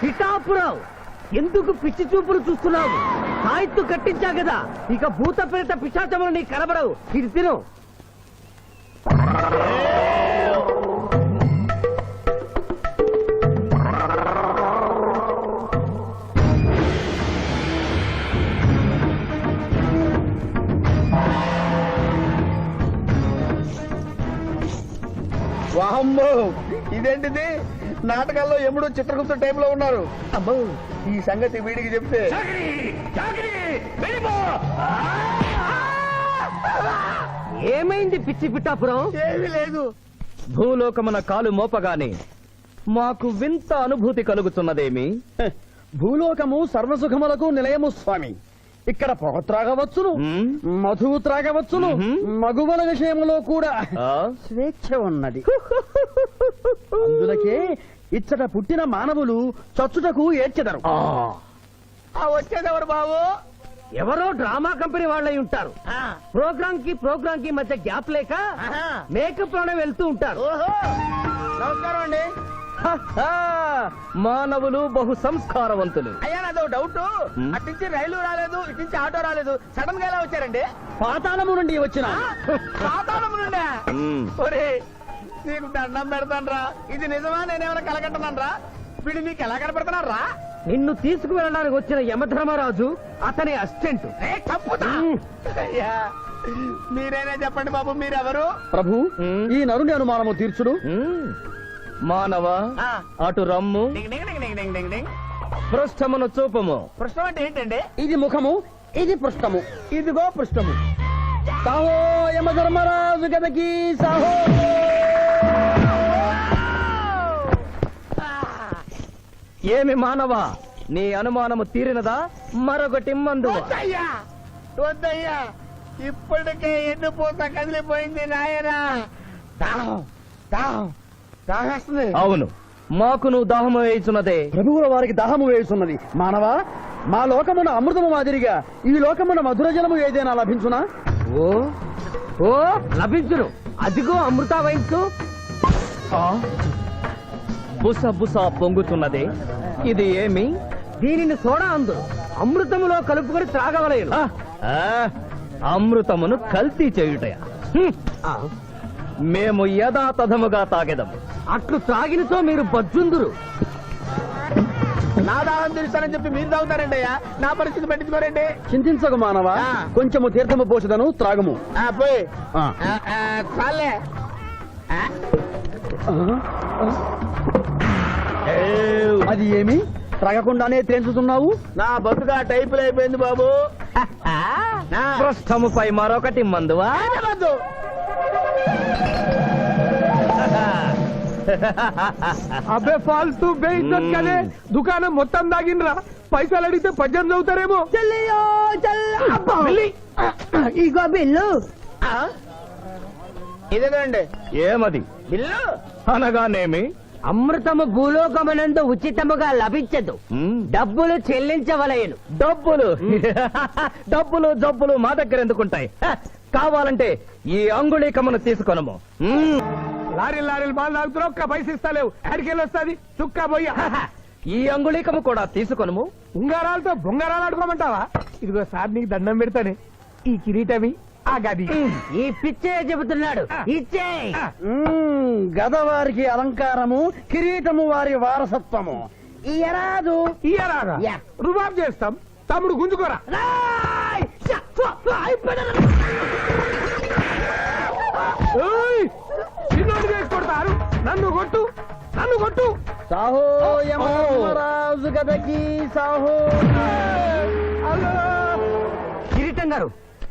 పిఠాపురం ఎందుకు పిచ్చి చూపులు చూస్తున్నావు? సాయిత్తు కట్టించా కదా, ఇక భూత ప్రేత పిశాచములు నీ కనబడవు. ఇది తిను. వాహమ్మో, ఇదేంటిది? నాటకాల్లో ఎముడు చిత్రగుప్త టైంలో ఉన్నారు. అమ్మో, ఈ సంగతి వీడికి చెప్తే ఏమైంది పిచ్చి పిఠాపురం? ఏమీ లేదు. భూలోకమున కాలు మోపగానే మాకు వింత అనుభూతి కలుగుతున్నదేమి? భూలోకము సర్వసుఖములకు నిలయము స్వామి. ఇక్కడ పొగ త్రాగవచ్చును, మధువు త్రాగవచ్చును, మగువల విషయంలో కూడా స్వేచ్ఛ ఉన్నది. అందులకే ఇచ్చట పుట్టిన మానవులు చచ్చుటకు ఏడ్చెదరు. వచ్చేదెవరు బాబు? ఎవరో డ్రామా కంపెనీ వాళ్ళై ఉంటారు. ప్రోగ్రామ్ కి మధ్య గ్యాప్ లేక మేకప్ లోనే వెళ్తూ ఉంటారు. నమస్కారం అండి. మానవులు బహు సంస్కారవంతులు. అయ్యా, నాదో డౌట్. అట్నుంచి రైలు రాలేదు, ఇట్నుంచి ఆటో రాలేదు, సడన్ గా ఎలా వచ్చారండి? పాతాళము నుండి వచ్చిన. పాతాళము నుండి? ఒరే, నీకు దండం పెడతానరా. ఇది నిజమా? నేనేమైనా కలగంటున్నానరా? వీడు నీకు ఎలా కనపడుతున్నారా? నిన్ను తీసుకువెళ్ళడానికి వచ్చిన యమధర్మరాజు అతని అసిస్టెంట్. అయ్యా, మీరైనా చెప్పండి బాబు, మీరెవరు? ప్రభు, ఈ నరుని అనుమానము తీర్చుడు. మానవ, అటు రమ్ము, పృష్ఠమును చూపము. పృష్ఠం అంటే ఏంటండి? ఇది ముఖము, ఇది పృష్ఠము, ఇదిగో పృష్ఠము. సాహో యమధర్మరాజు గదకి సాహో. ఏమి మానవ, నీ అనుమానము తీరినదా? మరొకటి మందు. వద్దయ్యా, ఇప్పటికే ఎన్నుపోత కదిలిపోయింది నాయనా. దాహం దాహం దాహేస్తుంది. అవును, మాకు నువ్వు దాహము వేయుచున్నదే. ప్రభువుల వారికి దాహము వేయుచున్నది. మానవా, మా లోకమున అమృతము మాదిరిగా ఈ లోకమున మధుర జలము ఏదైనా లభించునా? ఓ ఓ లభించును. అదిగో అమృత వయస్సు. బుస బుస పొంగుతున్నదే, ఇది ఏమి? దీనిని సోడా అందు అమృతములో కలుపుకొని త్రాగవలేను. అమృతమును కల్తీ చేయుటయా? మేము యథాతథముగా తాగెదము. అట్లు త్రాగినతో మీరు బజ్జుందురు. నా దాహం తెలుస్తానని చెప్పి మీరు తాగుతారండి అయ్యా. నా పరిస్థితి పట్టించుకోరండి. చింతించకు మానవా, కొంచెము తీర్థము పోషదను, త్రాగము. పోయి చాలే. అది ఏమి? త్రాగకుండానే తేల్చుతున్నావు? నా బతుగా టైపులు అయిపోయింది బాబు. పృష్ఠముపై మరొకటి మందువా? అబ్బే ఫాల్తూ బేయిజ్జత్ కదే. దుకాణం మొత్తం దాగినరా. పైసలు అడిగితే పద్యం చదువుతారేమో. ఇగో బిల్లు. ఇదేనండి ఏమది? బిల్లు అనగానేమి? అమృతము భూలోకమునందు ఉచితముగా లభించదు, డబ్బులు చెల్లించవలయను. డబ్బులు డబ్బులు జబ్బులు మా దగ్గర ఎందుకుంటాయి? కావాలంటే ఈ అంగుళీకమును తీసుకొనము. లారీలు లారీలు బాగా తాగుతున్నావు, ఒక్క పైసలు ఇస్తలేవు. ఆడికెళ్ళి వస్తుంది చుక్క బొయ్య. ఈ అంగుళీకము కూడా తీసుకొనము. ఉంగరాలతో బొంగరాలు ఆడుకోమంటావా? ఇదిగో సార్, నీకు దండం పెడతానే. ఈ కిరీటమి, ఆ గది. ఈ పిచ్చే చెబుతున్నాడు. ఇచ్చే. గద వారికి అలంకారము, కిరీటము వారి వారసత్వము. ఇయరాదు ఇయరాదా? రుబాబ్ చేస్తాం. తమ్ముడు గుంజుకోరా. చిన్నోడు చేసి కొడతారు. నన్ను కొట్టు, నన్ను కొట్టు. సాహో యమధర్మరాజు గదకి సాహో. కిరీటం గారు,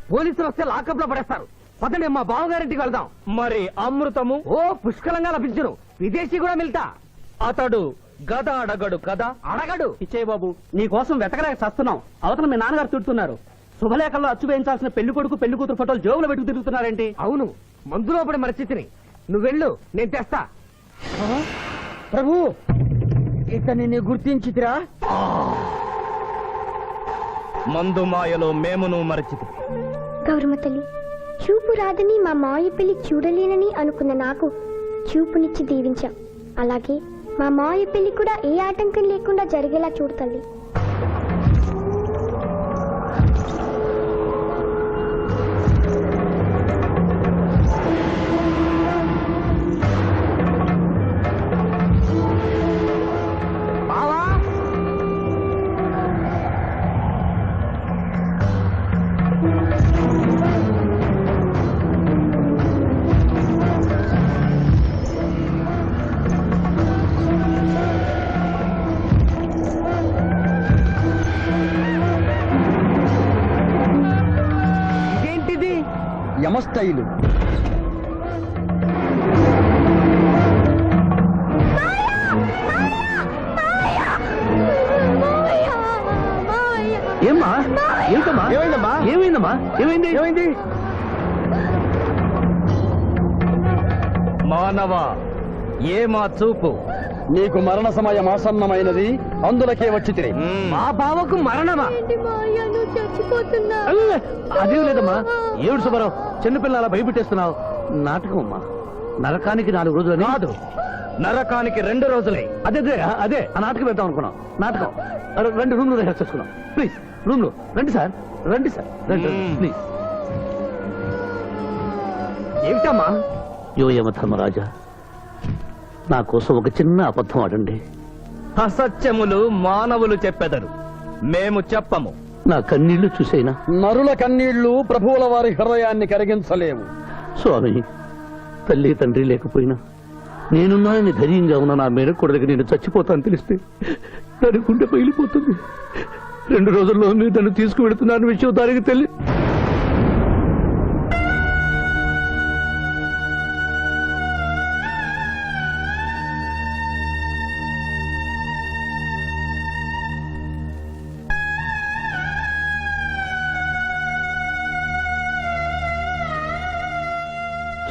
పోలీసులు వస్తే లాకప్ లో పడేస్తారు. పదండి, మా బావగారింటికి వెళ్దాం. మరి అమృతము? ఓ పుష్కలంగా లభించును. విదేశీ కూడా మిల్తా. అతడు గద అడగడు కదా? అడగడు. ఇచ్చేయి బాబు, నీ కోసం వెతకలేక చస్తున్నాం. అవతల మీ నాన్నగారు తిడుతున్నారు. శుభలేఖల్లో అచ్చు వేయించాల్సిన పెళ్లి కొడుకు పెళ్లి కూతురు ఫోటోలు జోబులు పెట్టుకు తిరుగుతున్నారేంటి? అవును, మందులో పడి మరచితిని. నువ్వెళ్ళు, నేను తెస్తా. ప్రభు, ఇతన్ని నీ గుర్తించితిరా? మందు మాయలో మేమును మరచితి. గౌరమ్మ తల్లి, చూపు రాదని మా మాయ పెళ్లి చూడలేనని అనుకున్న నాకు చూపునిచ్చి దీవించాం. అలాగే మా మావయ్య పెళ్లి కూడా ఏ ఆటంకం లేకుండా జరిగేలా చూడు తల్లి. ఇదేంటిది? యమస్టైలు. ఏమ్మా? ఏంటమ్మా? ఏమైందమ్మా? ఏమైందమ్మా? ఏమైంది? ఏమైంది? మానవ ఏ మా చూపు నీకు మరణ సమయం ఆసన్నమైనది, అందులకే వచ్చి తిరిగి. మా బావకు మరణమా? చచ్చిపోతున్నా. అదేం లేదమ్మా. ఏడు సుబ్బారావు, చిన్నపిల్లల భయపెట్టేస్తున్నావు. నాటకం అమ్మా. నరకానికి 4 రోజులు కాదు, నరకానికి 2 రోజులే. అదే అదే అదే ఆ నాటకం వేద్దాం అనుకున్నాం. నాటకం 2 రూమ్లు రిహార్స్ చేసుకున్నాం. ప్లీజ్ రూమ్ లో రండి సార్, రండి సార్, రండి ప్లీజ్. ఏమిటమ్మా? యోయమ ధర్మరాజా, నా కోసం ఒక చిన్న అబద్ధం ఆడండి. అసత్యములు మానవులు చెప్పెదరు, మేము చెప్పము. నా కన్నీళ్లు చూసైనా. నరుల కన్నీళ్లు ప్రభువుల వారి హృదయాన్ని కరిగించలేవు. స్వామి, తల్లి తండ్రి లేకపోయినా నేనున్నానని ధైర్యంగా ఉన్న నా మేనకోడలికి నేను చచ్చిపోతాను తెలిస్తే దాని గుండె పగిలిపోతుంది. 2 రోజుల్లో మీరు తను తీసుకువెడుతున్నాను విషయం దానికి తెలియ.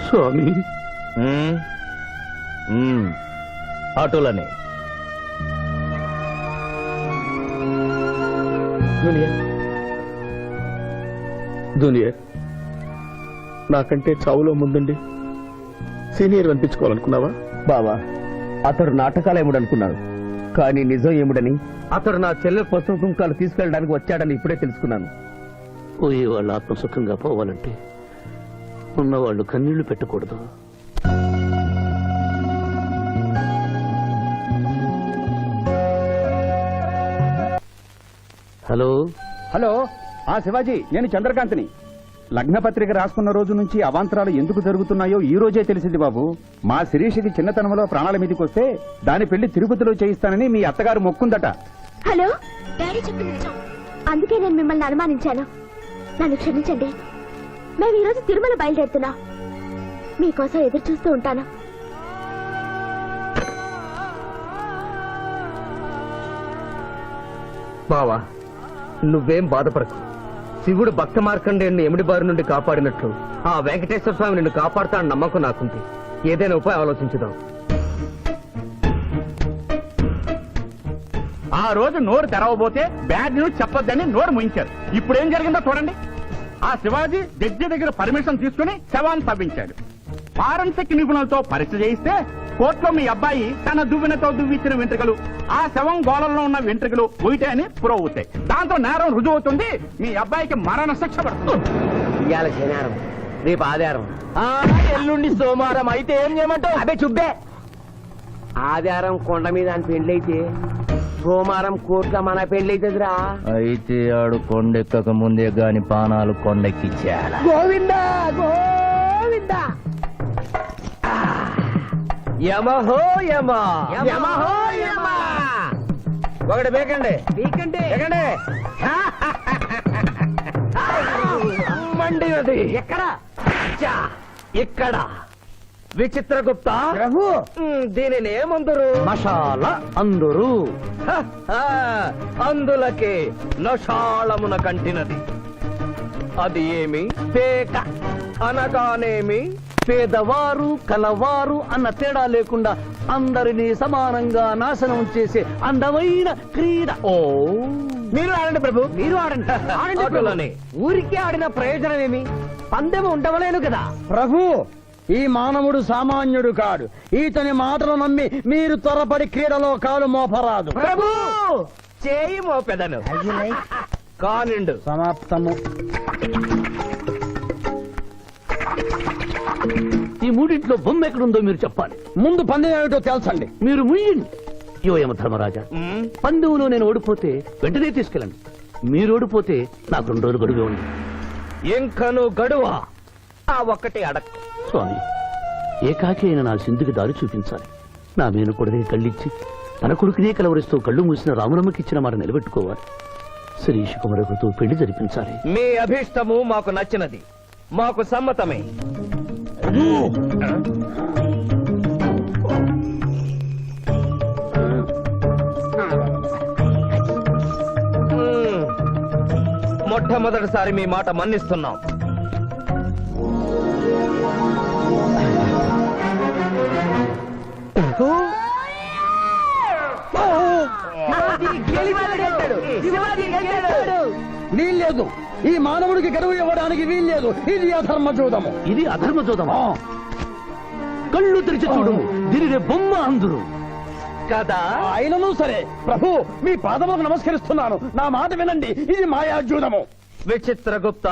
స్వామి, ఉమ్, ఉమ్, అటులనే. దునియా నాకంటే చావులో ముందండి సీనియర్ అనిపించుకోవాలనుకున్నావా? బావా, అతడు నాటకాలు ఏముడనుకున్నాడు, కానీ నిజం ఏముడని అతడు నా చెల్లె పసుపు కుంకాలు తీసుకెళ్ళడానికి వచ్చాడని ఇప్పుడే తెలుసుకున్నాను. పోయే వాళ్ళు ఆత్మసుఖంగా పోవాలంటే ఉన్నవాళ్ళు కన్నీళ్లు పెట్టకూడదు. హలో హలో, శివాజీ, నేను చంద్రకాంత్ని. లగ్నపత్రిక రాసుకున్న రోజు నుంచి అవాంతరాలు ఎందుకు జరుగుతున్నాయో ఈ రోజే తెలిసింది బాబు. మా శిరీషకి చిన్నతనంలో ప్రాణాల మీదకి వస్తే దాని పెళ్లి తిరుపతిలో చేయిస్తానని మీ అత్తగారు మొక్కుందట. హలో, డాడీ చెప్పింది నిజం. అందుకే నేను మిమ్మల్ని అనుమానించాను. నన్ను క్షమించండి. మేము ఈరోజు తిరుమల బయలుదేరుతున్నాం. మీకోసం ఎదురు చూస్తూ ఉంటాను. బావా, నువ్వేం బాధపడకు. శివుడు భక్త మార్కండేయుని ఎమిడి బారి నుండి కాపాడినట్లు ఆ వెంకటేశ్వర స్వామి నిన్ను కాపాడుతాడని నమ్మకం నాకుంది. ఏదైనా ఉపాయం ఆలోచించుదాం. ఆ రోజు నోరు తెరవబోతే బ్యాడ్ న్యూస్ చెప్పొద్దని నోరు ముయించారు. ఇప్పుడు ఏం జరిగిందో చూడండి. ఆ శివాజీ జడ్జి దగ్గర పర్మిషన్ తీసుకుని శవాన్ని తవ్వించాడు. ఫారెన్సిక్ నిపుణులతో పరీక్ష చేయిస్తే కోర్టులో మీ అబ్బాయి తన దువ్వెనతో దువ్విచ్చిన వెంట్రుకలు, ఆ శవం గోళంలో ఉన్న వెంట్రుకలు ఒకటే అని ప్రూవ్ అవుతాయి. దాంతో నేరం రుజువు అవుతుంది. మీ అబ్బాయికి మరణ శిక్ష పడుతుంది. ఇవాళ శనివారం, రేపు ఆదివారం, ఎల్లుండి సోమవారం అయితే ఏం చేయమంటావు? అదే చుబ్బే. ఆదివారం కొండ మీద అని పెళ్ళైతే సోమవారం కోట్ల మన పెళ్ళైతుందిరా. అయితే ఆడు కొండెక్కక ముందే గాని పానాలు కొండెక్కిచ్చేయాల. గోవిందా గోవిందా. యమహో యమ, యమహో యమ. ఒకటి బేకండి, మీకంటే బేకండి. మండినది ఎక్కడ? ఇక్కడ. విచిత్రగుప్త ప్రభు, దీనిని ఏమందరు? మసాలా అందరూ అందులకే నషాళమున కంటినది. అది ఏమి? పేక అనగానేమి? పేదవారు కలవారు అన్న తేడా లేకుండా అందరినీ సమానంగా నాశనం చేసే అందమైన క్రీడ. ఓ, మీరు ఆడండి ప్రభు, మీరు ఆడండి. ఆడండి ప్రభు. అటులనే. ఊరికే ఆడిన ప్రయోజనం ఏమి? పందెం ఉండవలేను కదా. ప్రభు, ఈ మానవుడు సామాన్యుడు కాడు. ఈతని మాటలు నమ్మి మీరు త్వరపడి క్రీడలో కాలు మోపరాదు. ప్రభు చేయి మోపెదను కానిండు. సమాప్తము. ఈ మూడింట్లో బొమ్మ ఎక్కడుందో మీరు చెప్పాలి. ముందు పందెం ఏమిటో తెలుసండి. మీరు ముయ్యండి. యోయమ ధర్మరాజా, పందెంలో నేను ఓడిపోతే వెంటనే తీసుకెళ్ళండి. మీరు ఓడిపోతే నాకు 2 రోజులు గడువే ఉంది. ఇంకను గడువా ఆ ఒక్కటి అడక్. స్వామి, ఏకాకి అయిన నా సింధుకి దారి చూపించాలి. నా మేను కొడుకుని కళ్ళిచ్చి తన కొడుకునే కలవరిస్తూ కళ్ళు మూసిన రాములమ్మకి ఇచ్చిన మాట నిలబెట్టుకోవాలి. శిరీష్ కుమారుడితో పెళ్లి జరిపించాలి. మీ అభీష్టము మాకు నచ్చినది, మాకు సమ్మతమే. మొట్టమొదటిసారి మీ మాట మన్నిస్తున్నాం. వీల్లేదు. ఈ మానవుడికి గడువు ఇవ్వడానికి వీల్లేదు. ఇది అధర్మ జూదము. ఇది అధర్మ జోదమా? కళ్ళు తెరిచి చూడు, దీనినే బొమ్మ అందురు కదా. అయినను సరే ప్రభు, మీ పాదములకు నమస్కరిస్తున్నాను. నా మాట వినండి. ఇది మాయా జూదము. విచిత్రగుప్త,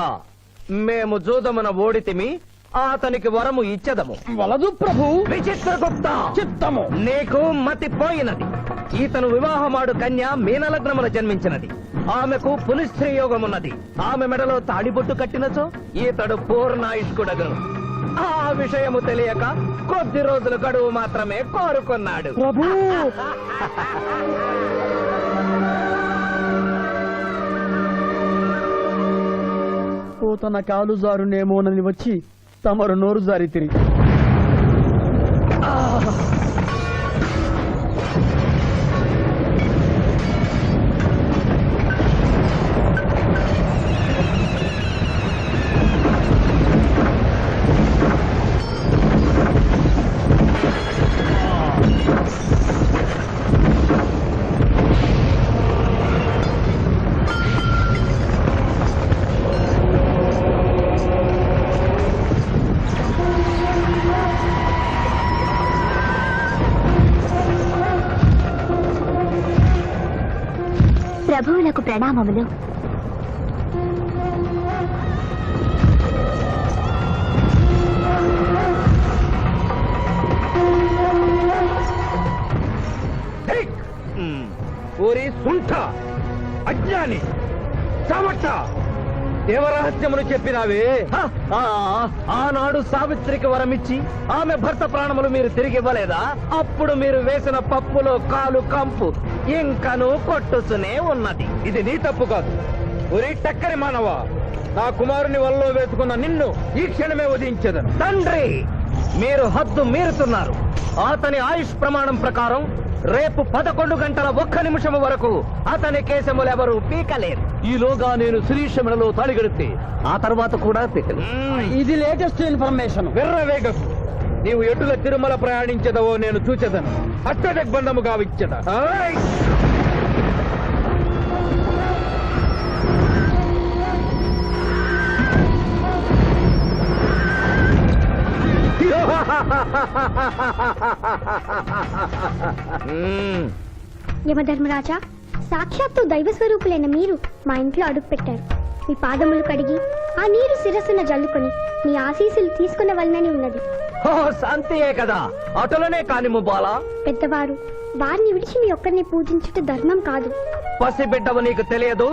మేము జూదమున ఓడితిమి, అతనికి వరము ఇచ్చదము. వలదు ప్రభు. విచిత్రగుప్త, చిత్తము. నీకు మతి పోయినది. ఈతను వివాహమాడు కన్య మీనలగ్నమున జన్మించినది. ఆమెకు పునిస్త్రీ యోగమున్నది. ఆమె మెడలో తాడిబొట్టు కట్టినచో ఈతడు పూర్ణాయుష్కుడగను. ఆ విషయము తెలియక కొద్ది రోజుల గడువు మాత్రమే కోరుకున్నాడు. ప్రభు, తన కాలు జారునేమోనని వచ్చి తమరు నోరు జారి తిరిగి ప్రభువులకు ప్రణామములు. ఊరి సుంఠ, అజ్ఞాని, చవట, దేవరహస్యమును చెప్పినావే. ఆనాడు సావిత్రికి వరమిచ్చి ఆమె భర్త ప్రాణములు మీరు తిరిగి ఇవ్వలేదా? అప్పుడు మీరు వేసిన పప్పులో కాలు కంపు ఇంకను కొట్టుసునే ఉన్నది. ఇది నీ తప్పు కాదు. ఒరే టక్కరి మానవ, నా కుమారుని వల్లో వేసుకున్న నిన్ను ఈ క్షణమే వధించదను. తండ్రి, మీరు హద్దు మీరుతున్నారు. అతని ఆయుష్ ప్రమాణం ప్రకారం రేపు 11 గంటల 1 నిమిషం వరకు అతని కేశములెవరూ పీకలేరు. ఈలోగా నేను శిరీష మెడలో తాళి గడితే ఆ తర్వాత కూడా పీకలు. ఇది లేటెస్ట్ ఇన్ఫర్మేషన్. వెర్రవేగకు. నీవు ఎటుల తిరుమల ప్రయాణించదవో నేను చూచెదను. అష్టదిగ్బంధము గావిచ్చద. యమధర్మరాజా, సాక్షాత్తు దైవ స్వరూపులైన మీరు మా ఇంట్లో అడుగు పెట్టారు. మీ పాదములు కడిగి ఆ నీరు శిరస్సున జల్లుకొని మీ ఆశీస్సులు తీసుకునవలనని ఉన్నది. శాంతియే కదా, అటులనే కానిము బాలా. పెద్దవారు, వారిని విడిచి మీ ఒక్కరిని పూజించుట ధర్మం కాదు. పసిబిడ్డవు నీకు తెలియదు.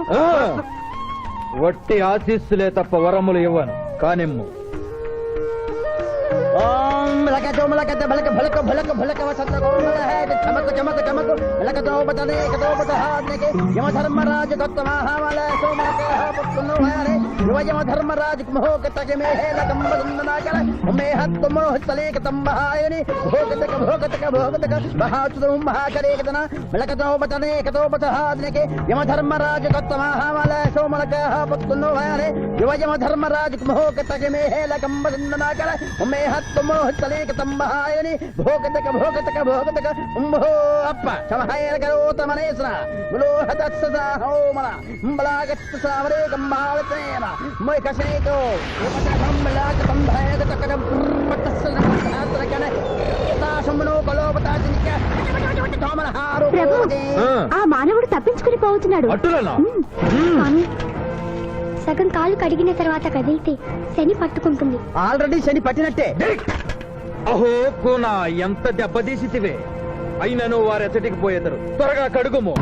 వట్టి ఆశీస్సులే తప్ప వరములు ఇవ్వను. కానిమ్ము. యమధర్మరాజు ధర్మరాజు తంబహాయని భోగతక భోగతక భోగతక ఉంభో అప్ప సమహాయన కరోతమనేశ్వర బలోహతత్సదా హోమన అంబలాగత్త సావరే గంబాలతేన మొయకసేతో యమక సంబలాక సంభయక తకరం పట్టస్సన ప్రభు ఆ మానవుడు తప్పించుకుని పోతున్నాడు అట్టులనా స్వామి సగం కాలు కడిగిన తర్వాత కదిలితే శని పట్టుకుంటుంది ఆల్రెడీ శని పట్టినట్టే. అహో కూనా ఎంత దెబ్బతీసితివే అయినను వారెచ్చటికి పోయేదరు త్వరగా కడుగుము.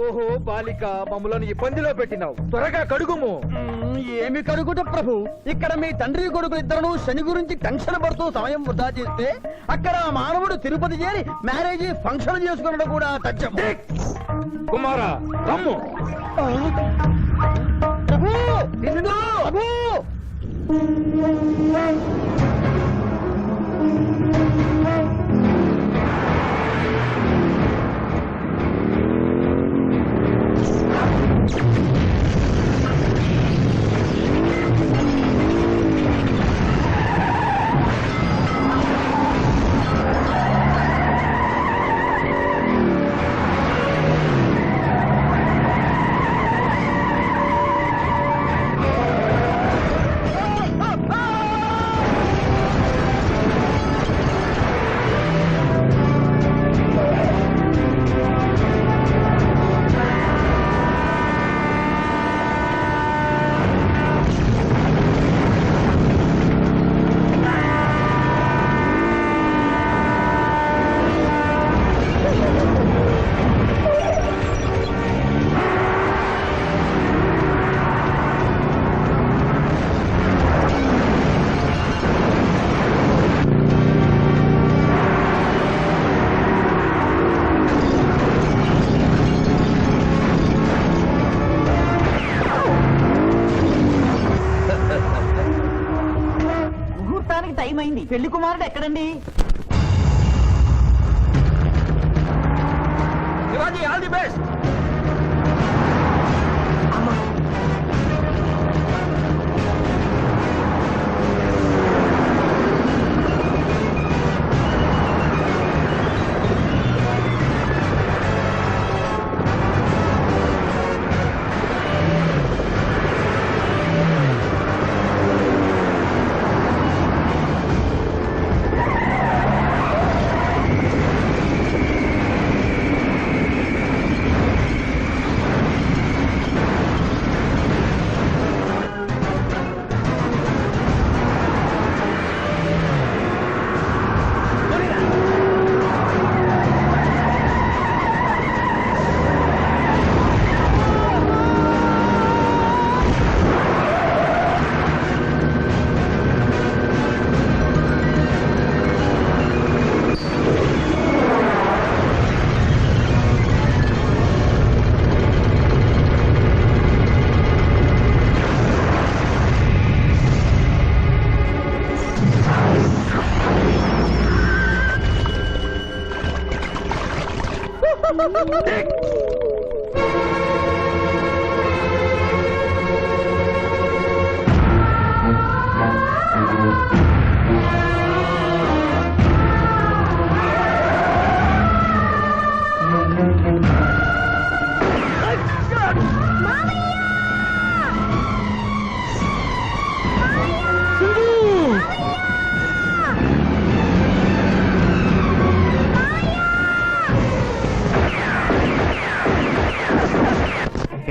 ఓహో బాలిక మమ్మలను ఇబ్బందిలో పెట్టినావు త్వరగా కడుగుము. ఏమి కడుగుట ప్రభు, ఇక్కడ మీ తండ్రి కొడుకు ఇద్దరు శని గురించి టెన్షన్ పడుతూ సమయం వృధా చేస్తే అక్కడ ఆ మానవుడు తిరుపతి చేరి మ్యారేజ్ ఫంక్షన్ చేసుకున్నాడు కూడా తథ్యం. కుమారా రమ్ము. ప్రభు, విష్ణు, ప్రభు. ముహూర్తానికి టైం అయింది. పెళ్లి కుమారుడు ఎక్కడండి? Shivaji all the best.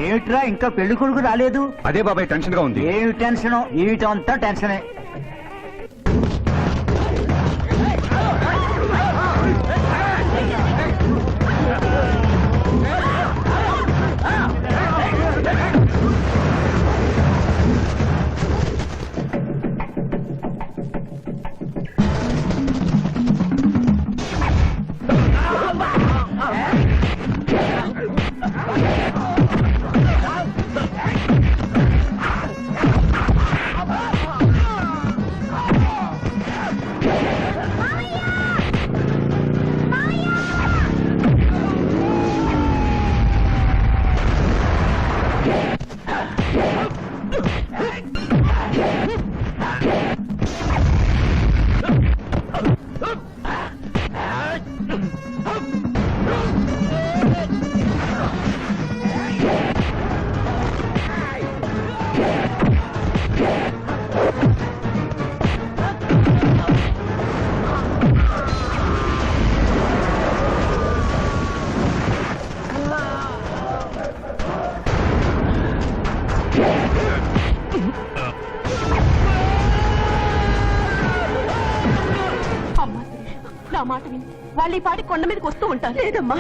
ఏమిట్రా ఇంకా పెళ్లి కొడుకు రాలేదు? అదే బాబాయ్ టెన్షన్ గా ఉంది. ఏమి టెన్షన్? ఏమిటంతా టెన్షనే. నా మాట విని వాళ్ళు ఈ పాటి కొండ మీదకి వస్తూ ఉంటారు. లేదమ్మా,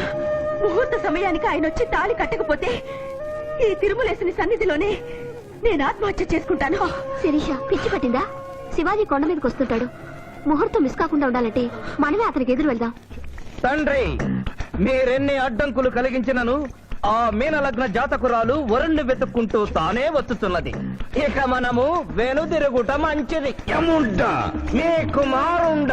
ముహూర్త సమయానికి ఆయన వచ్చి తాళి కట్టకపోతే ఈ తిరుమలేసుని సన్నిధిలోనే నేను ఆత్మహత్య చేసుకుంటాను. శిరీష పిచ్చి పట్టిందా? శివాజీ కొండ మీదకి వస్తుంటాడు. ముహూర్తం మిస్ కాకుండా ఉండాలంటే మనమే అతనికి ఎదురు వెళ్దాం. తండ్రి, మీరెన్ని అడ్డంకులు కలిగించినను ఆ మీనలగ్న జాతకురాలు వరుణ్ణి వెతుక్కుంటూ తానే వచ్చుతున్నది. ఇక మనము వెనుదిరుగుట మంచిది. యముండ నీ కుమారుండ.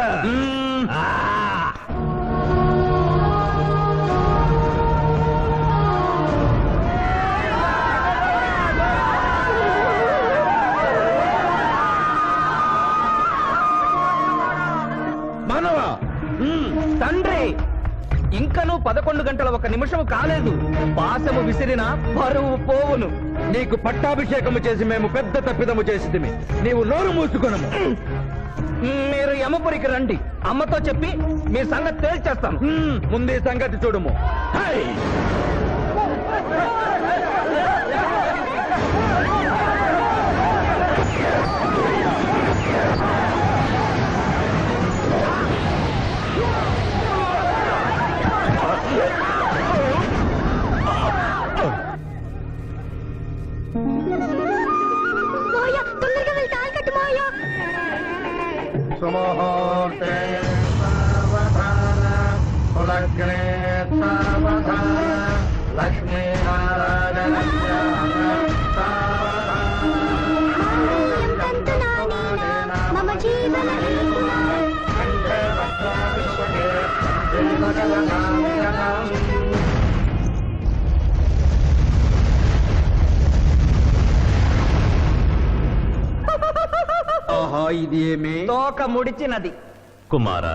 మానవా, తండ్రి, ఇంకనూ 11 గంటల 1 నిమిషం కాలేదు. పాశము విసిరిన పరువు పోవును. నీకు పట్టాభిషేకము చేసి మేము పెద్ద తప్పిదము చేసిదిమి. నీవు నోరు మూసుకొనము. మీరు యమపురికి రండి. అమ్మతో చెప్పి మీ సంగతి తేల్చేస్తాను. ముందే సంగతి చూడుము. హై! మోయ, తొందరగా వెళ్ళి తాళి కట్టు మోయ. సుముహూర్తే సావధాన, కులగ్నే సావధాన, లక్ష్మీనారాయణస్య సావధాన. మమ జీవన కంఠే భద్రాభిషేకే దేవగణనామిరణం. ఆహా, ఇది ఏమి? తోక ముడిచినది. కుమారా,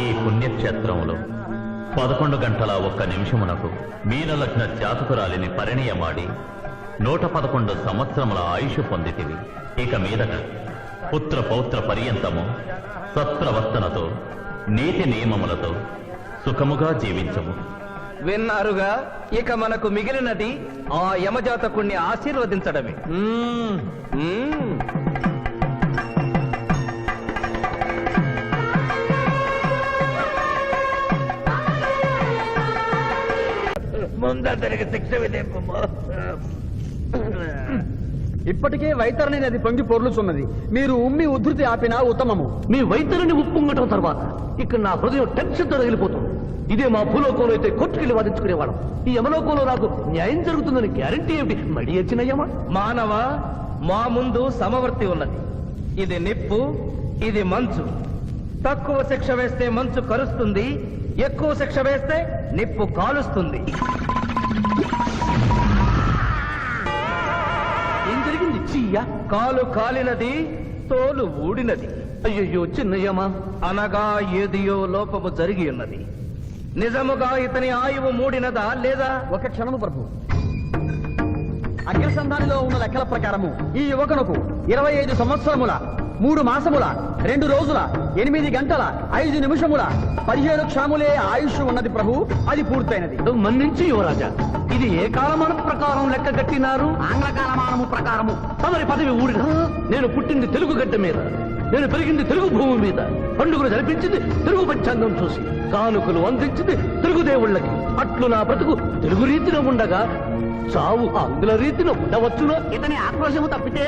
ఈ పుణ్యక్షేత్రంలో 11 గంటల 1 నిమిషమునకు మీనలగ్న జాతకురాలిని పరిణయమాడి 111 సంవత్సరముల ఆయుష్ పొందితివి. ఇక మీదట పుత్ర పౌత్ర పర్యంతము సత్ప్రవర్తనతో నీతి నియమములతో సుఖముగా జీవించము. విన్నారుగా, ఇక మనకు మిగిలినది ఆ యమజాతకుణ్ణి ఆశీర్వదించడమే. ముందరికి శిక్ష విధింపు. ఇప్పటికే వైతరణి నది పొంగి పొర్లుచున్నది. మీరు ఉమ్మి ఉద్ధృతి ఆపినా ఉత్తమము. మీ వైద్యులని ఉప్పొంగటం తర్వాత ఇక్కడ నా హృదయం టెన్షన్తో రగిలిపోతుంది. ఇదే మా భూలోకంలో అయితే కొట్టుకెళ్లి వాదించుకునేవాళ్ళం. ఈ యమలోకంలో నాకు న్యాయం జరుగుతుందని గ్యారంటీ ఏమిటి? మడి వచ్చినయ్యమా? మానవ, మా ముందు సమవర్తి ఉన్నది. ఇది నిప్పు, ఇది మంచు. తక్కువ శిక్ష వేస్తే మంచు కరుస్తుంది, ఎక్కువ శిక్ష వేస్తే నిప్పు కాలుస్తుంది. ఏం జరిగింది? చీయ కాలు కాలినది, తోలు ఊడినది. అయ్యయ్యో చిన్నయ్యమా, అనగా ఏదియో లోపము జరిగి ఉన్నది. నిజముగా ఇతని ఆయువు మూడినదా లేదా? ఒక క్షణము ప్రభు. అగ్రసంధానిలో ఉన్న లెక్కల ప్రకారము ఈ యువకునకు 25 సంవత్సరముల 3 మాసముల 2 రోజుల 8 గంటల 5 నిమిషముల 17 క్షాములే ఆయుష్ ఉన్నది ప్రభు. అది పూర్తయినది. మన్నించి యువరాజా, ఇది ఏ కాలమానం ప్రకారం లెక్క కట్టినారు? ఆంగ్ల కాలమానము ప్రకారము. తమరి పదవి ఊడిన. నేను పుట్టింది తెలుగు గడ్డ మీద, నేను పెరిగింది తెలుగు భూమి మీద, పండుగలు జరిపించింది తెలుగు పంచాంగం చూసి, కానుకలు అందించింది తెలుగు దేవుళ్ళకి. అట్లు నా బ్రతుకు తెలుగు రీతిలో ఉండగా చావు ఆంగ్ల రీతిలో ఉండవచ్చునో? ఇతని ఆక్రోశము తప్పితే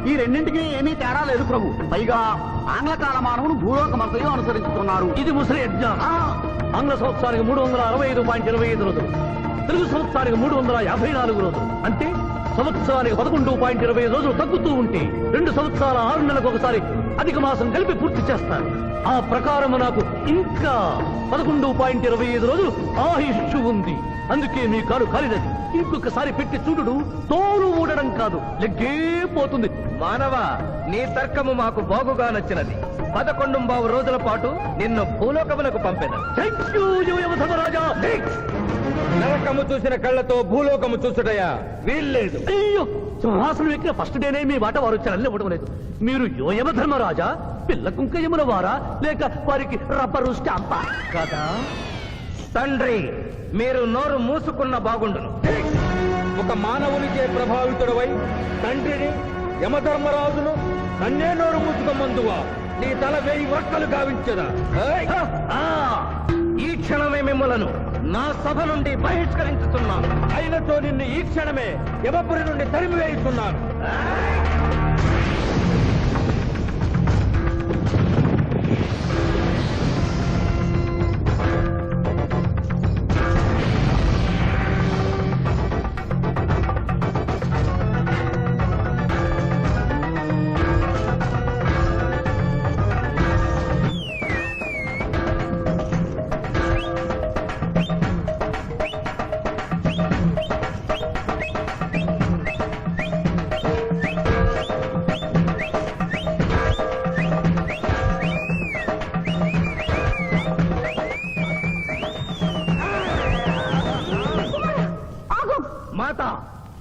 ఈ రెండింటికి ఏమీ తేడా లేదు ప్రభు. పైగా ఆంగ్ల కాలమానమును భూలోకమంతయు అనుసరించుతున్నారు. ఇది ముసలి యజ్ఞం. ఆంగ్ల సంవత్సరానికి 365.25 రోజులు, తెలుగు సంవత్సరానికి 354 రోజులు. అంటే సంవత్సరానికి 11.25 రోజులు తగ్గుతూ ఉంటే 2 సంవత్సరాల 6 నెలలకు ఒకసారి అధిక మాసం కలిపి పూర్తి చేస్తారు. ఆ ప్రకారం నాకు ఇంకా 11.25 రోజులు ఆయుష్ ఉంది. అందుకే మీ కాలు కాలినది. ఇంకొకసారి పెట్టి చూడు, తోలు ఊడడం కాదు, లెగ్గే పోతుంది. మానవ, నీ తర్కము మాకు బాగుగా నచ్చినది. 11 రోజుల పాటు నిన్ను భూలోకములకు పంపెను. థ్యాంక్ యూ యువధర్మరాజా. నరకము చూసిన కళ్ళతో భూలోకము చూసుటయా వీల్లేదు. అయ్యో, సింహాసనం ఎక్కిన ఫస్ట్ డేనే మీ మాట వారు వచ్చి ఇవ్వడం లేదు. మీరు యోయమ ధర్మరాజా, పిల్ల కుంకయముల వారా, లేక వారికి రబ్బరు స్టాంపా? కదా తండ్రి, మీరు నోరు మూసుకున్న బాగుండును. ఒక మానవునిచే ప్రభావితుడవై తండ్రిని యమధర్మరాజును నన్నే నోరు ముసుకమందువా నీ తల 1000 వక్కలు గావించదా ఈ క్షణమే మిమ్మలను నా సభ నుండి బహిష్కరించుతున్నాను. అయినతో నిన్ను ఈ క్షణమే యమపురి నుండి తరిమివేయుతున్నాను. మాత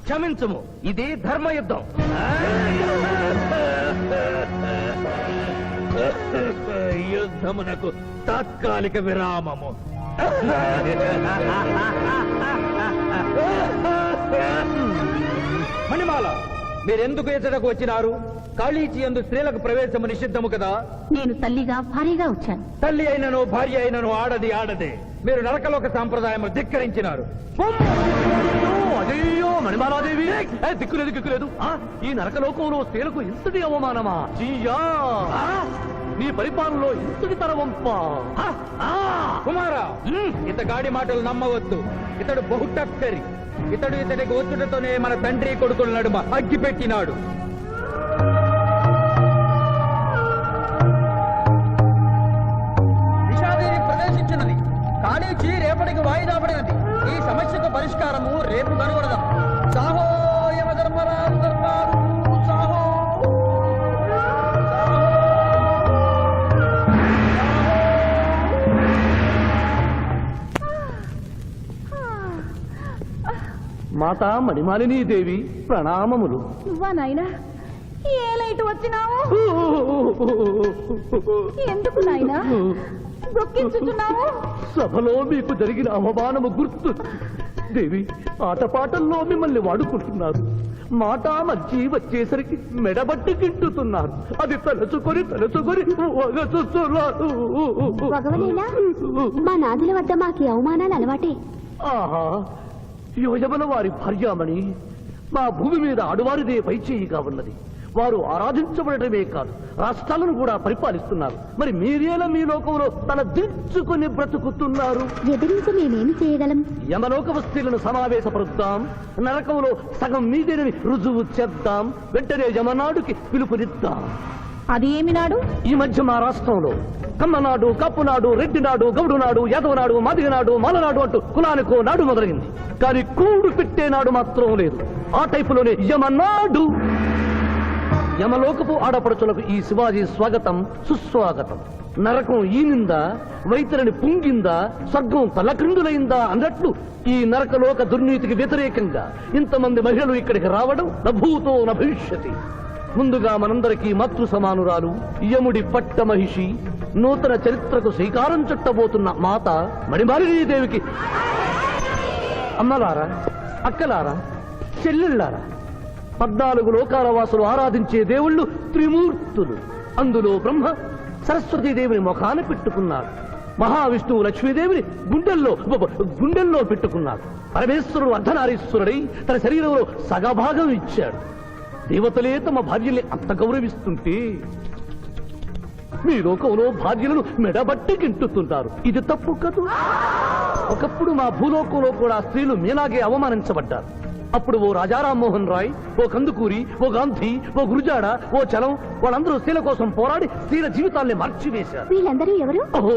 క్షమించుము, ఇది ధర్మయుద్ధం. యుద్ధమునకు తాత్కాలిక విరామము. మణిమాల, మీరెందుకు ఎచ్చటకు వచ్చినారు? కాళీచి యందు స్త్రీలకు ప్రవేశము నిషిద్ధము కదా. నేను తల్లిగా భారీగా వచ్చాను. తల్లి అయినను భార్య అయినను ఆడదే. మీరు నరకలోక సాంప్రదాయము ధిక్కరించినారు. అయ్యో మణిమాలాదేవి, దిక్కులేదు. ఈ నరకలోకంలో స్త్రీలకు ఇంతటి అవమానమా? చీయా, నీ పరిపాలనలో ఇంతటి తరవంప. కుమారా, ఇతగాడి మాటలు నమ్మవద్దు. ఇతడు బహుటక్కరి. ఇతడి గోచుటతోనే మన తండ్రి కొడుకుల నడుమ అగ్గి పెట్టినాడు. విషాదేవి ప్రవేశించినది. కాళీచి రేపటికి వాయిదా పడినది. ఈ సమస్యకు పరిష్కారము రేపు కనుగొడదాం. సాహో యమధర్మరాజు దర్బారు, సాహో. మాతా మణిమాలినీ దేవి ప్రణామములు. నువ్వా నాయనా? ఏ లైట్ వచ్చినావు? ఎందుకు నాయనా దుఃఖించుతున్నావు? సభలో మీకు జరిగిన అవమానము గుర్తు. దేవి, ఆటపాటల్లో మిమ్మల్ని వాడుకుంటున్నారు. మాట మధ్య వచ్చేసరికి మెడబట్టి గింటుతున్నారు. అది తలుచుకొని భగవనేనా? మా నాదుల వద్ద మాకు అవమానాలు అలవాటే. ఆహా, యోజమన వారి భార్యామణి మా భూమి మీద ఆడువారిదే పైచేయిగా ఉన్నది. వారు ఆరాధించబడటమే కాదు, రాష్ట్రాలను కూడా పరిపాలిస్తున్నారు. మరి మీరేలా మీ లోకంలో తల దించుకుని బ్రతుకుతున్నారు? ఎదిరించి మేమేమి చేయగలం? యమలోక వస్తువులను సమావేశపరుద్దాం. నరకంలో సగం మీదేనని రుజువు చేద్దాం. వెంటనే యమనాడుకి పిలుపునిద్దాం. అది ఏమి నాడు? ఈ మధ్య మా రాష్ట్రంలో కమ్మనాడు, కప్పునాడు, రెడ్డినాడు, గౌడునాడు, యాదవనాడు, మాదిగనాడు, మాలనాడు అంటూ కులానికో నాడు మొదలైంది. కానీ కూడు పెట్టే నాడు మాత్రం లేదు. ఆ టైపులోనే యమనాడు. యమలోకపు ఆడపడుచులకు ఈ శివాజీ స్వాగతం సుస్వాగతం. నరకం ఈనిందా, వైతరిని పుంగిందా, స్వర్గం తలక్రిందులైందా అన్నట్లు ఈ నరకలోక దుర్నీతికి వ్యతిరేకంగా ఇంతమంది మహిళలు ఇక్కడికి రావడం నభూతో నభవిష్యతి. ముందుగా మనందరికీ మాతృ సమానురాలు, యముడి పట్ట మహిషి, నూతన చరిత్రకు శ్రీకారం చుట్టబోతున్న మాత మణిమాలినీ దేవికి అమ్మలారా, అక్కలారా, చెల్లెళ్ళారా, 14 లోకాల వాసులు ఆరాధించే దేవుళ్ళు త్రిమూర్తులు. అందులో బ్రహ్మ సరస్వతీదేవిని ముఖాన పెట్టుకున్నాడు. మహావిష్ణువు లక్ష్మీదేవిని గుండెల్లో పెట్టుకున్నాడు. పరమేశ్వరుడు అర్ధనారీశ్వరుడై తన శరీరంలో సగభాగం ఇచ్చాడు. దేవతలే తమ భార్యల్ని అంత గౌరవిస్తుంటే మీ లోకంలో భార్యలను మెడబట్టి గింటుతుంటారు. ఇది తప్పు కదూ. ఒకప్పుడు మా భూలోకంలో కూడా స్త్రీలు మీలాగే అవమానించబడ్డారు. అప్పుడు ఓ రాజా రామ్మోహన్ రాయ్, ఓ కందుకూరి, ఓ గాంధీ, ఓ గురుజాడ, ఓ చలం వాళ్ళందరూ స్త్రీల కోసం పోరాడి స్త్రీల జీవితాల్ని మార్చివేశారు. వీళ్ళందరూ ఎవరు? ఓహో,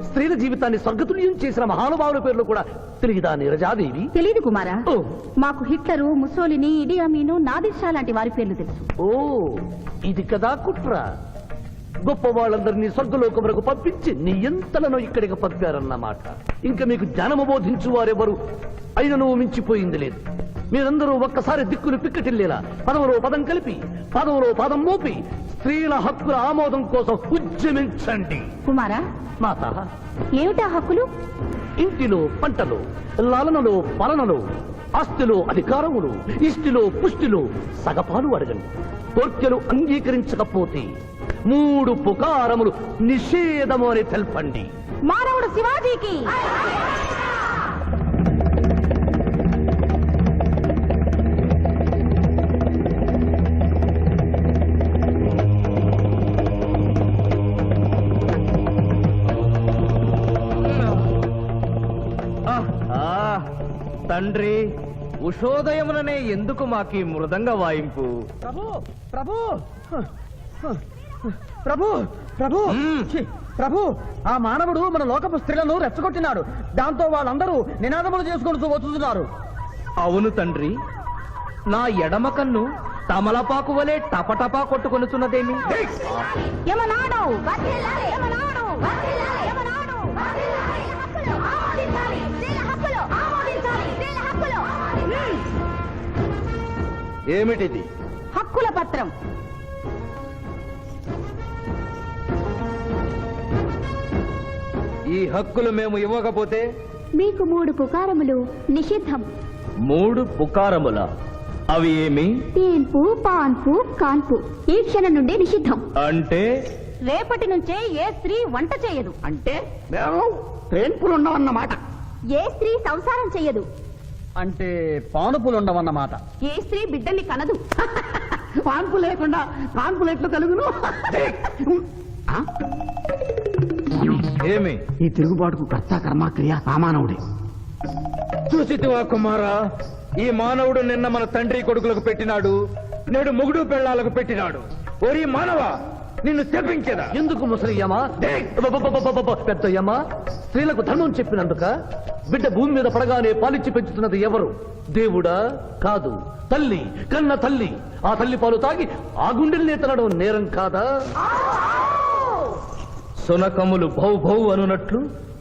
స్త్రీల జీవితాన్ని స్వర్గతుల్యం చేసిన మహానుభావుల పేర్లు కూడా తెలియదా నీరజాదేవి? తెలీదు కుమారా. ఓ, మాకు హిట్లరు, ముసోలిని, ఇడి అమీను, నాదిర్షా లాంటి వారి పేర్లు తెలుసు. ఓ, ఇది కదా కుట్ర. గొప్ప వాళ్ళందరినీ స్వర్గలోకములకు పంపించి నీ ఎంతలను ఇక్కడికి పంపారన్నమాట. ఇంకా మీకు జ్ఞానము బోధించు వారెవరు అయినను మించిపోయింది లేదు. మీరందరూ ఒక్కసారి దిక్కులు పిక్కటిల్లేలా పదములో పదం కలిపి, పదములో పదం మోపి స్త్రీల హక్కుల ఆమోదం కోసం ఉద్యమించండి. కుమారా, మాత, ఏమిటా హక్కులు? ఇంటిలో పంటలో, లాలనలో, పాలనలో, ఆస్తిలో అధికారములు, ఇష్టిలో పుష్టిలో సగపాలు అడగండి. కోర్కెలు అంగీకరించకపోతే 3 పుకారములు నిషేధము అని తెల్పండి. మానవుడు శివాజీకి తండ్రి, ఉషోదయముననే ఎందుకు మాకీ మృదంగ వాయింపు? ప్రభు ప్రభు ప్రభు ప్రభు ఛీ, ప్రభు ఆ మానవుడు మన లోకపు స్త్రీలను రెచ్చగొట్టినాడు. దాంతో వాళ్ళందరూ నినాదములు చేసుకుంటూ వచ్చుతున్నారు. అవును తండ్రి, నా ఎడమ కన్ను తమలపాకు వలె టపటపా కొట్టుకొనుచున్నదేమి? యమనాడు వర్ధిల్లాలి, యమనాడు వర్ధిల్లాలి, యమనాడు వర్ధిల్లాలి. హక్కులు ఆమోదించాలి, స్త్రీల హక్కులు ఆమోదించాలి, స్త్రీల హక్కులు. ఏమిటిది? హక్కుల పత్రం. ఈ హక్కులు మేము ఇవ్వకపోతే మీకు 3 పుకారములు నిషిద్ధం. 3 పుకారముల? అవి ఏమి? తేన్పు, పాన్పు, కాన్పు ఈ క్షణం నుండి నిషిద్ధం. అంటే రేపటి నుంచే ఏ స్త్రీ వంట చేయదు. అంటే మేము ట్రైన్పులు ఉండవన్నమాట. ఏ స్త్రీ సంసారం చెయ్యదు. అంటే పానుపులుండవన్నమాట. ఏ స్త్రీ బిడ్డల్ని కనదు. పాన్పు లేకుండా కాన్పులు ఎట్లు కలుగును? ఏమి? ఈ తిరుగుబాటుకు కర్త కర్మక్రియ ఆ మానవుడే. చూసితివా కుమారా, ఈ మానవుడు నిన్న మన తండ్రి కొడుకులకు పెట్టినాడు, నేడు మొగుడు పెళ్ళాలకు పెట్టినాడు. ఓరి మానవ, నిన్ను శపించదా? ఎందుకు ముసలియమా, పెద్దయ్యమా? స్త్రీలకు ధర్మం చెప్పినందుక? బిడ్డ భూమి మీద పడగానే పాలిచ్చి పెంచుతున్నది ఎవరు? దేవుడా? కాదు, తల్లి, కన్న తల్లి. ఆ తల్లి పాలు తాగి ఆ గుండెల్నే తినడం నేరం కాదా? సునకములు భౌ భౌ అనునట్లు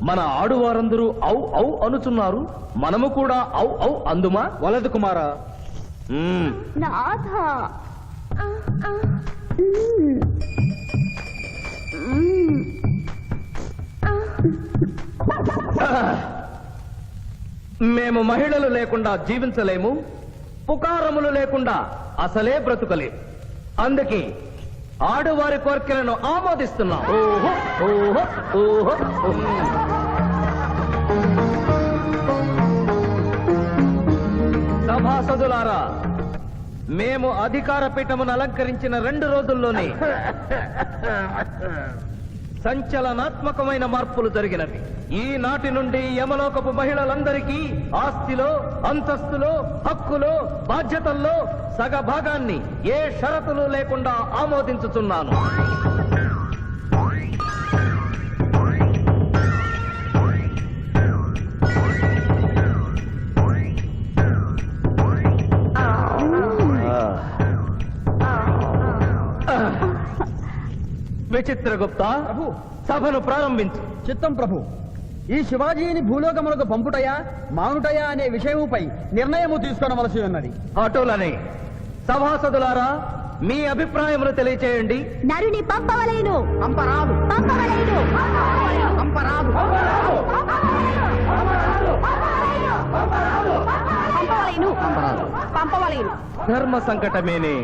మన ఆడువారందరూ ఔ ఔ అనుచున్నారు. మనము కూడా ఔ ఔ అందుమా? వలదు కుమారా. నాథ మేము మహిళలు లేకుండా జీవించలేము, పుకారములు లేకుండా అసలే బ్రతుకలేము. అందుకే ఆడువారి కోరికలను ఆమోదిస్తున్నాం. ఓహో ఓహో ఓహో. సభాసదులారా, మేము అధికార పీఠమును అలంకరించిన 2 రోజుల్లోనే సంచలనాత్మకమైన మార్పులు జరిగినవి. ఈనాటి నుండి యమలోకపు మహిళలందరికీ ఆస్తిలో, అంతస్తులో, హక్కులో, బాధ్యతల్లో సగభాగాన్ని ఏ షరతులు లేకుండా ఆమోదించుతున్నాను. విచిత్రగుప్త, ప్రభు సభను ప్రారంభించు. చిత్తం ప్రభు. ఈ శివాజీని భూలోకములకు పంపుటయా మానుటయా అనే విషయముపై నిర్ణయము తీసుకొనవలసి ఉన్నది. అటులనే సభాసదులారా, మీ అభిప్రాయములు తెలియచేయండి. నరుని పంపవలేను. పంపరాదు, పంపవలేను. పంపరాదు. పంపవలేను, పంపవలేను. ధర్మ సంకటమేనే.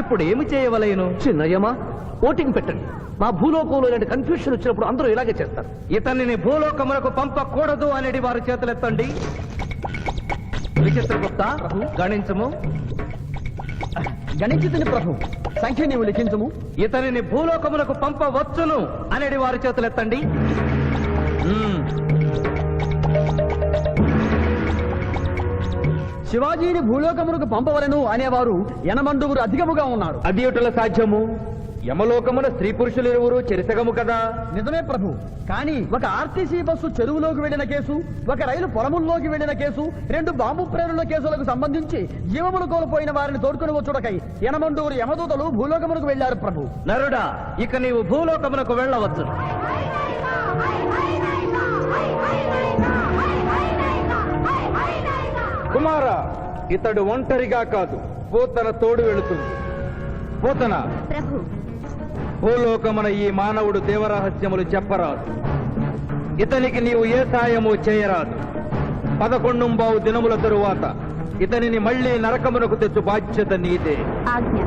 ఇప్పుడు ఏమి చేయవలేను? చిన్నయ్యమా, ఓటింగ్ పెట్టండి. మా భూలోకంలో ఇలాంటి కన్ఫ్యూషన్ వచ్చినప్పుడు అందరూ ఇలాగే చేస్తారు. ఇతనిని భూలోకములకు పంపకూడదు అనేది వారి చేతులెత్తండి. విచిత్రగుప్త, గణించము. గణించుతుని ప్రభు. సంఖ్య నీవు లిఖించుము. ఇతనిని భూలోకములకు పంపవచ్చును అనేది వారి చేతులెత్తండి. శివాజీని భూలోకములకు పంపవలను అనేవారు 80 అధికముగా ఉన్నారు. అది ఎటుల సాధ్యము? యమలోకమున స్త్రీ పురుషులు ఇరువురు చెరిసగము కదా. నిజమే ప్రభు. కానీ ఒక ఆర్టీసీ బస్సు చెరువులోకి వెళ్లిన కేసు, ఒక రైలు పొలముల్లోకి వెళ్లిన కేసు, 2 బాంబు ప్రేరుల కేసులకు సంబంధించి జీవములు కోల్పోయిన వారిని తోడుకుని వచ్చుటకై 80 యమదూతలు భూలోకములకు వెళ్లారు ప్రభు. నరుడా, ఇక నీవు భూలోకమునకు వెళ్ళవచ్చు. కుమారా, ఇతడు ఒంటరిగా కాదు, పోతన తోడు వెళుతుంది. పోతన, ప్రభు, భూలోకమున ఈ మానవుడు దేవరహస్యములు చెప్పరాదు. ఇతనికి నీవు ఏ సాయము చేయరాదు. 11 దినముల తరువాత ఇతనిని మళ్ళీ నరకమునకు తెచ్చు బాధ్యత నీదే. ఆజ్ఞ.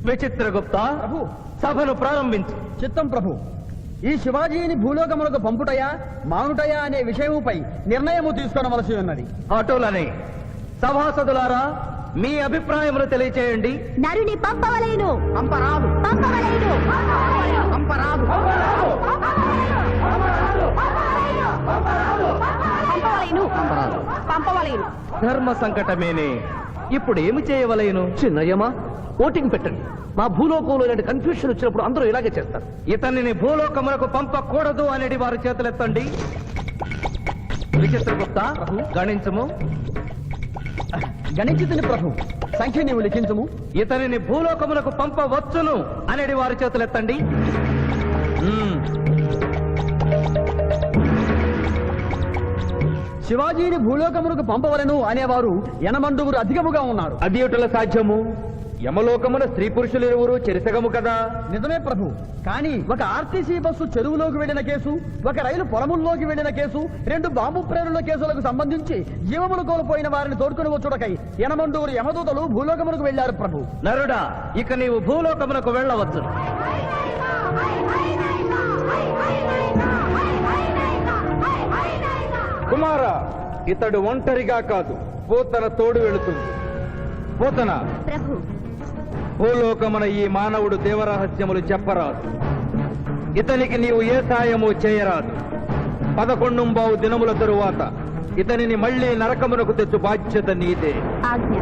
విచిత్రగుప్త, ప్రభు. సభను ప్రారంభించు. చిత్తం ప్రభు. ఈ శివాజీని భూలోకములకు పంపుటయా మానుటయా అనే విషయముపై నిర్ణయము తీసుకొనవలసి ఉన్నది. అటులనే సభాసదులారా, మీ అభిప్రాయములు తెలియచేయండి. నరుని పంపవలేను. పంపరాదు పంపవలేను. పంపరాదు పంపవలేను. పంపవలేను. ధర్మ సంకటమేనే. ఇప్పుడు ఏమి చేయవలేను? చిన్నయ్యమా, ఓటింగ్ పెట్టండి. మా భూలోకంలో ఇలాంటి కన్ఫ్యూషన్ వచ్చినప్పుడు అందరూ ఇలాగే చేస్తారు. ఇతనిని భూలోకమునకు పంపకూడదు అనేది వారి చేతులెత్తండి. విచిత్రగుప్త, గణించము. గణించుతుని ప్రభు. సంఖ్య నీవు లిఖించుము. ఇతనిని భూలోకమునకు పంపవచ్చును అనేది వారి చేతులెత్తండి. శివాజీని భూలోకమునకు పంపవలను అనేవారు ఎనమండుగురు అధికముగా ఉన్నారు. అది ఎటుల సాధ్యము? యమలోకమున స్త్రీ పురుషులు ఇరువురు చెరిసగము కదా. నిజమే ప్రభు. కానీ ఒక ఆర్టీసీ బస్సు చెరువులోకి వెళ్లిన కేసు, ఒక రైలు పొలముల్లోకి వెళ్లిన కేసు, 2 బాంబు ప్రేరుల కేసులకు సంబంధించి జీవములు కోల్పోయిన వారిని తోడుకుని వచ్చుటకై ఎనమండుగురు యమదూతలు భూలోకమునకు వెళ్లారు ప్రభు. నరుడా, ఇక నీవు భూలోకమునకు వెళ్ళవచ్చు. కుమార, ఇతడు ఒంటరిగా కాదు, పోతన తోడు వెళుతుంది. పోతన, ప్రభు. భూలోకమున ఈ మానవుడు దేవరహస్యములు చెప్పరాదు. ఇతనికి నీవు ఏ సాయము చేయరాదు. 11 దినముల తరువాత ఇతనిని మళ్ళీ నరకమునకు తెచ్చు బాధ్యత నీదే. ఆజ్ఞ.